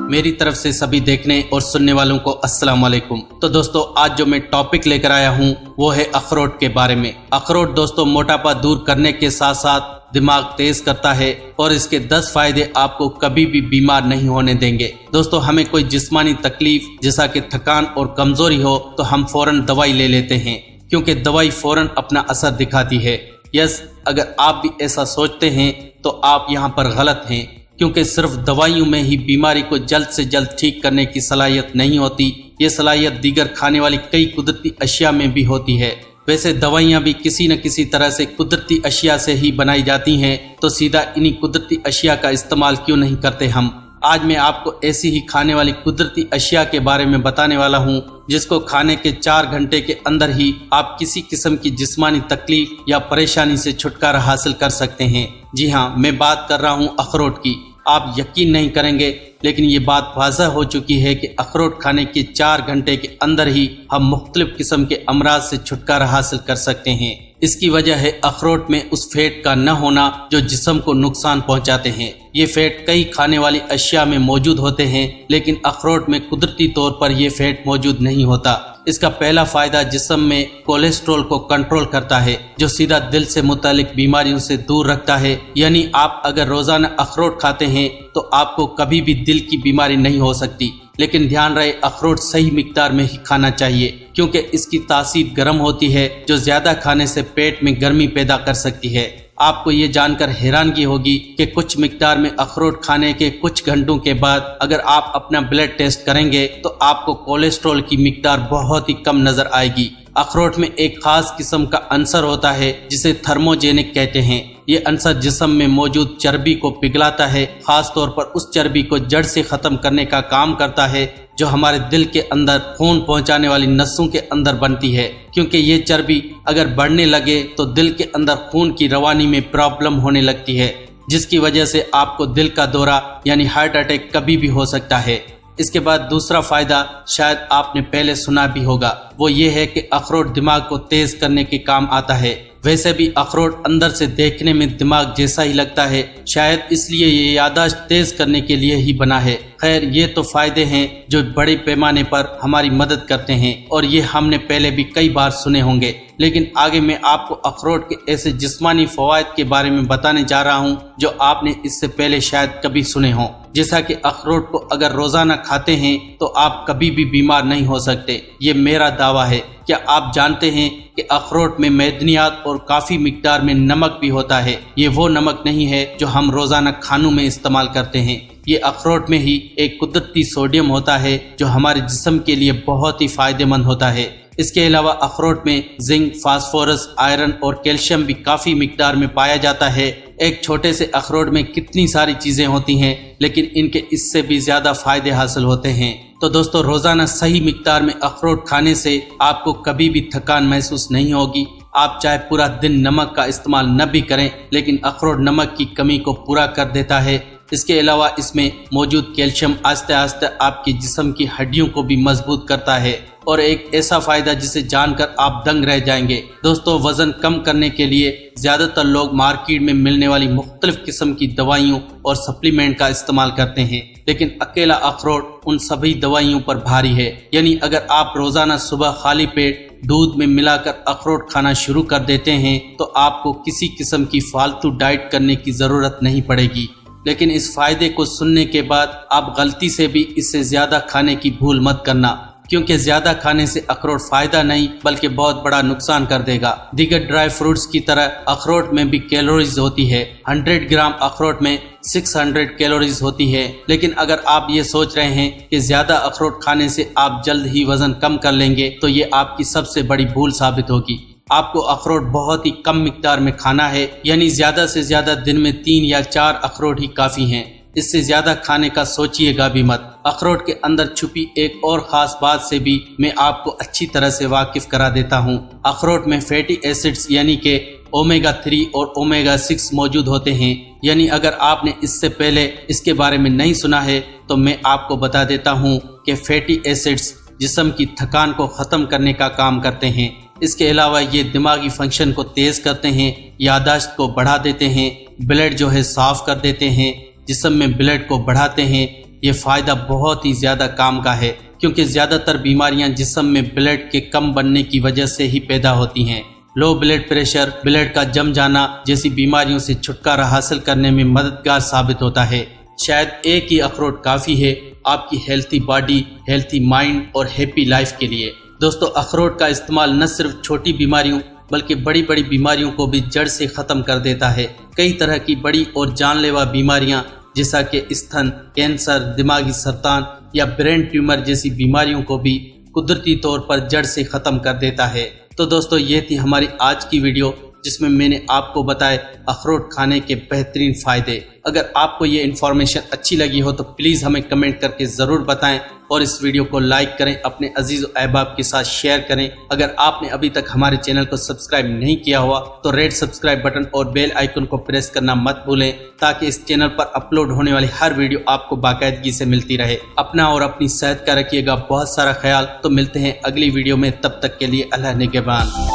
मेरी तरफ से सभी देखने और सुनने वालों को अस्सलाम वालेकुम। तो दोस्तों आज जो मैं टॉपिक लेकर आया हूँ वो है अखरोट के बारे में। अखरोट दोस्तों मोटापा दूर करने के साथ साथ दिमाग तेज करता है और इसके 10 फायदे आपको कभी भी बीमार नहीं होने देंगे। दोस्तों हमें कोई जिस्मानी तकलीफ जैसा कि थकान और कमजोरी हो तो हम फौरन दवाई ले लेते हैं, क्योंकि दवाई फौरन अपना असर दिखाती है। यस, अगर आप भी ऐसा सोचते हैं तो आप यहाँ पर गलत हैं, क्योंकि सिर्फ दवाइयों में ही बीमारी को जल्द से जल्द ठीक करने की सलाहियत नहीं होती। ये सलाहियत दीगर खाने वाली कई कुदरती अशिया में भी होती है। वैसे दवाइयाँ भी किसी न किसी तरह से कुदरती अशिया से ही बनाई जाती हैं, तो सीधा इन्हीं कुदरती अशिया का इस्तेमाल क्यों नहीं करते हम। आज मैं आपको ऐसी ही खाने वाली कुदरती अशिया के बारे में बताने वाला हूँ जिसको खाने के 4 घंटे के अंदर ही आप किसी किस्म की जिस्मानी तकलीफ या परेशानी से छुटकारा हासिल कर सकते हैं। जी हाँ, मैं बात कर रहा हूँ अखरोट की। आप यकीन नहीं करेंगे, लेकिन ये बात वाज़ह हो चुकी है कि अखरोट खाने के 4 घंटे के अंदर ही हम मुख्तलिफ किस्म के अमराज से छुटकारा हासिल कर सकते हैं। इसकी वजह है अखरोट में उस फैट का न होना जो जिस्म को नुकसान पहुंचाते हैं। ये फैट कई खाने वाली अशिया में मौजूद होते हैं, लेकिन अखरोट में कुदरती तौर पर यह फैट मौजूद नहीं होता। इसका पहला फायदा जिस्म में कोलेस्ट्रॉल को कंट्रोल करता है, जो सीधा दिल से मुतालिक बीमारियों से दूर रखता है। यानी आप अगर रोजाना अखरोट खाते हैं तो आपको कभी भी दिल की बीमारी नहीं हो सकती। लेकिन ध्यान रहे अखरोट सही मिकदार में ही खाना चाहिए, क्योंकि इसकी तासीर गर्म होती है जो ज्यादा खाने से पेट में गर्मी पैदा कर सकती है। आपको ये जानकर हैरानगी होगी कि कुछ मिकदार में अखरोट खाने के कुछ घंटों के बाद अगर आप अपना ब्लड टेस्ट करेंगे तो आपको कोलेस्ट्रॉल की मिकदार बहुत ही कम नजर आएगी। अखरोट में एक खास किस्म का अंसर होता है जिसे थर्मोजेनिक कहते हैं। ये अंसर जिस्म में मौजूद चर्बी को पिघलाता है, खास तौर पर उस चर्बी को जड़ से खत्म करने का काम करता है जो हमारे दिल के अंदर खून पहुंचाने वाली नसों के अंदर बनती है। क्योंकि ये चर्बी अगर बढ़ने लगे तो दिल के अंदर खून की रवानी में प्रॉब्लम होने लगती है, जिसकी वजह से आपको दिल का दौरा यानी हार्ट अटैक कभी भी हो सकता है। इसके बाद दूसरा फायदा शायद आपने पहले सुना भी होगा, वो ये है कि अखरोट दिमाग को तेज करने के काम आता है। वैसे भी अखरोट अंदर से देखने में दिमाग जैसा ही लगता है, शायद इसलिए ये याददाश्त तेज करने के लिए ही बना है। खैर, ये तो फायदे हैं जो बड़े पैमाने पर हमारी मदद करते हैं और ये हमने पहले भी कई बार सुने होंगे। लेकिन आगे मैं आपको अखरोट के ऐसे जिस्मानी फवायद के बारे में बताने जा रहा हूँ जो आपने इससे पहले शायद कभी सुने हों। जैसा कि अखरोट को अगर रोजाना खाते हैं तो आप कभी भी बीमार नहीं हो सकते, ये मेरा दावा है। क्या आप जानते हैं कि अखरोट में मैदनियात और काफी मिकदार में नमक भी होता है। ये वो नमक नहीं है जो हम रोजाना खानों में इस्तेमाल करते हैं। ये अखरोट में ही एक कुदरती सोडियम होता है जो हमारे जिस्म के लिए बहुत ही फायदेमंद होता है। इसके अलावा अखरोट में जिंक, फास्फोरस, आयरन और कैल्शियम भी काफी मिकदार में पाया जाता है। एक छोटे से अखरोट में कितनी सारी चीजें होती हैं, लेकिन इनके इससे भी ज्यादा फायदे हासिल होते हैं। तो दोस्तों रोजाना सही मिकदार में अखरोट खाने से आपको कभी भी थकान महसूस नहीं होगी। आप चाहे पूरा दिन नमक का इस्तेमाल न भी करें, लेकिन अखरोट नमक की कमी को पूरा कर देता है। इसके अलावा इसमें मौजूद कैल्शियम आस्ते आस्ते आपके जिस्म की हड्डियों को भी मजबूत करता है। और एक ऐसा फायदा जिसे जानकर आप दंग रह जाएंगे। दोस्तों वजन कम करने के लिए ज्यादातर लोग मार्केट में मिलने वाली मुख्तलिफ किस्म की दवाइयों और सप्लीमेंट का इस्तेमाल करते हैं, लेकिन अकेला अखरोट उन सभी दवाइयों पर भारी है। यानी अगर आप रोजाना सुबह खाली पेट दूध में मिलाकर अखरोट खाना शुरू कर देते हैं तो आपको किसी किस्म की फालतू डाइट करने की जरूरत नहीं पड़ेगी। लेकिन इस फायदे को सुनने के बाद आप गलती से भी इससे ज्यादा खाने की भूल मत करना, क्योंकि ज्यादा खाने से अखरोट फायदा नहीं बल्कि बहुत बड़ा नुकसान कर देगा। दीगर ड्राई फ्रूट्स की तरह अखरोट में भी कैलोरीज होती है। 100 ग्राम अखरोट में 600 कैलोरीज होती है। लेकिन अगर आप ये सोच रहे हैं कि ज्यादा अखरोट खाने से आप जल्द ही वजन कम कर लेंगे तो ये आपकी सबसे बड़ी भूल साबित होगी। आपको अखरोट बहुत ही कम मिकदार में खाना है, यानी ज्यादा से ज्यादा दिन में 3 या 4 अखरोट ही काफी हैं। इससे ज्यादा खाने का सोचिएगा भी मत। अखरोट के अंदर छुपी एक और खास बात से भी मैं आपको अच्छी तरह से वाकिफ करा देता हूँ। अखरोट में फैटी एसिड्स यानी कि ओमेगा 3 और ओमेगा 6 मौजूद होते हैं। यानी अगर आपने इससे पहले इसके बारे में नहीं सुना है तो मैं आपको बता देता हूँ कि फैटी एसिड्स जिस्म की थकान को ख़त्म करने का काम करते हैं। इसके अलावा ये दिमागी फंक्शन को तेज़ करते हैं, याददाश्त को बढ़ा देते हैं, ब्लड जो है साफ कर देते हैं, जिस्म में ब्लड को बढ़ाते हैं, یہ فائدہ بہت ہی زیادہ کام کا ہے، کیونکہ زیادہ تر بیماریاں جسم میں بلڈ کے کم بننے کی وجہ سے ہی پیدا ہوتی ہیں۔ لو بلڈ پریشر، بلڈ کا جم جانا جیسی بیماریوں سے چھٹکارا حاصل کرنے میں مددگار ثابت ہوتا ہے۔ شاید ایک ہی اخروٹ کافی ہے آپ کی ہیلتھی باڈی، ہیلتھی مائنڈ اور ہیپی لائف کے لیے۔ دوستو، اخروٹ کا استعمال نہ صرف چھوٹی بیماریوں بلکہ بڑی بڑی بیماریوں کو بھی جڑ سے ختم کر دیتا ہے۔ کئی طرح کی بڑی اور جان لیوا بیماریاں جیسا کہ استھن، کینسر، دماغی سرطان یا برین ٹیومر جیسی بیماریوں کو بھی قدرتی طور پر جڑ سے ختم کر دیتا ہے۔ تو دوستو، یہ تھی ہماری آج کی ویڈیو جس میں میں نے آپ کو بتائے اخروٹ کھانے کے بہترین فائدے۔ اگر آپ کو یہ انفارمیشن اچھی لگی ہو تو پلیز ہمیں کمنٹ کر کے ضرور بتائیں، اور اس ویڈیو کو لائک کریں، اپنے عزیز و احباب کے ساتھ شیئر کریں۔ اگر آپ نے ابھی تک ہمارے چینل کو سبسکرائب نہیں کیا ہوا تو ریڈ سبسکرائب بٹن اور بیل آئیکن کو پریس کرنا مت بھولیں، تاکہ اس چینل پر اپلوڈ ہونے والی ہر ویڈیو آپ کو باقاعدگی سے ملتی رہے۔ اپنا اور اپنی صحت کا رکھیے گا بہت سارا خیال۔ تو ملتے ہیں اگلی ویڈیو میں، تب تک کے لیے اللہ نگہبان۔